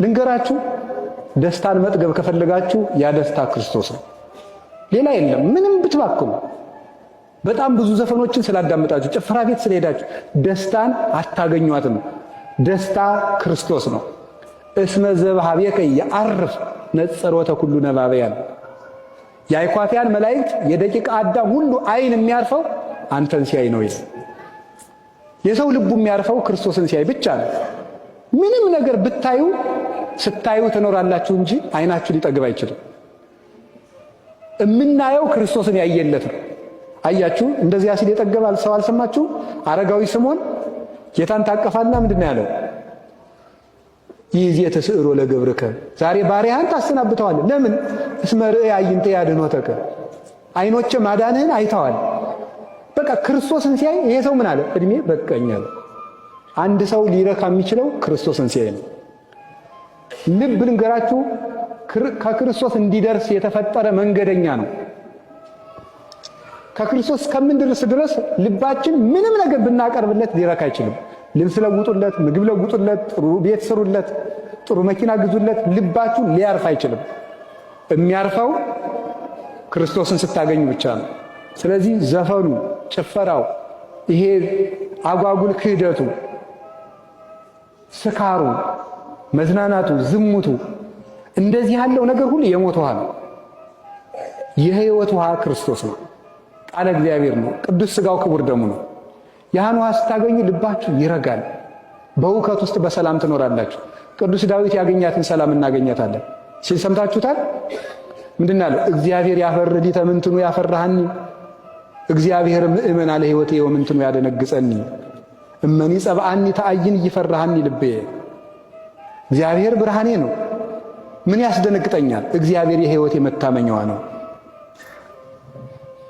ልንገራችሁ፣ ደስታን መጥገብ ከፈለጋችሁ ያ ደስታ ክርስቶስ ነው። ሌላ የለም። ምንም ብትባክኑ በጣም ብዙ ዘፈኖችን ስላዳመጣችሁ ጭፈራ ቤት ስለሄዳችሁ ደስታን አታገኟትም። ደስታ ክርስቶስ ነው። እስመ ዘበኀቤከ የዐርፍ ነጸሮተ ኩሉ ነባብያን። የአይኳትያን መላእክት የደቂቀ አዳም ሁሉ አይን የሚያርፈው አንተን ሲያይ ነው ይላል። የሰው ልቡ የሚያርፈው ክርስቶስን ሲያይ ብቻ ነው። ምንም ነገር ብታዩ ስታዩ ትኖራላችሁ እንጂ አይናችሁ ሊጠግብ አይችልም። እምናየው ክርስቶስን ያየለት ነው። አያችሁ፣ እንደዚያ ሲል የጠገበ ሰው አልሰማችሁ? አረጋዊ ስምዖን ጌታን ታቀፋልና ምንድን ነው ያለው? ይእዜ ተስዕሮ ለገብርከ፣ ዛሬ ባሪያህን ታሰናብተዋለህ። ለምን? እስመ ርእየ አዕይንተ ያድኅኖተከ፣ አይኖቼ ማዳንህን አይተዋል። በቃ ክርስቶስን ሲያይ ይሄ ሰው ምን አለ? እድሜ በቃኝ አለ። አንድ ሰው ሊረካ የሚችለው ክርስቶስን ሲያይ ነው። ልብ ልንገራችሁ፣ ከክርስቶስ እንዲደርስ የተፈጠረ መንገደኛ ነው። ከክርስቶስ እስከምንደርስ ድረስ ልባችን ምንም ነገር ብናቀርብለት ሊረካ አይችልም። ልብስ ለውጡለት፣ ምግብ ለውጡለት፣ ጥሩ ቤት ስሩለት፣ ጥሩ መኪና ግዙለት፣ ልባችሁ ሊያርፍ አይችልም። የሚያርፈው ክርስቶስን ስታገኙ ብቻ ነው። ስለዚህ ዘፈኑ፣ ጭፈራው፣ ይሄ አጓጉል ክህደቱ፣ ስካሩ፣ መዝናናቱ፣ ዝሙቱ፣ እንደዚህ ያለው ነገር ሁሉ የሞት ውሃ ነው። የሕይወት ውሃ ክርስቶስ ነው። ቃለ እግዚአብሔር ነው። ቅዱስ ሥጋው ክቡር ደሙ ነው። ያን ውሃ ስታገኙ ልባችሁ ይረጋል። በእውከት ውስጥ በሰላም ትኖራላችሁ። ቅዱስ ዳዊት ያገኛትን ሰላም እናገኛታለን ሲል ሰምታችሁታል። ምንድን አለ? እግዚአብሔር ያፈርህ ተምንትኑ ያፈራሃኒ፣ እግዚአብሔር ምእመን አለ ሕይወቴ ወምንትኑ ያደነግጸኒ፣ እመኒ ጸብአኒ ተአይን እይፈራሃኒ ልቤ። እግዚአብሔር ብርሃኔ ነው፣ ምን ያስደነግጠኛል? እግዚአብሔር የሕይወቴ መታመኛዋ ነው።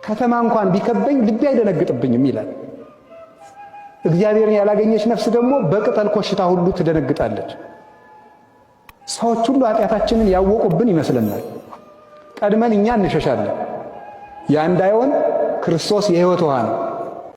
ከተማ እንኳን ቢከበኝ ልቤ አይደነግጥብኝም ይላል። እግዚአብሔርን ያላገኘች ነፍስ ደግሞ በቅጠል ኮሽታ ሁሉ ትደነግጣለች። ሰዎች ሁሉ ኃጢአታችንን ያወቁብን ይመስለናል። ቀድመን እኛ እንሸሻለን። ያ እንዳይሆን ክርስቶስ የሕይወት ውሃ ነው።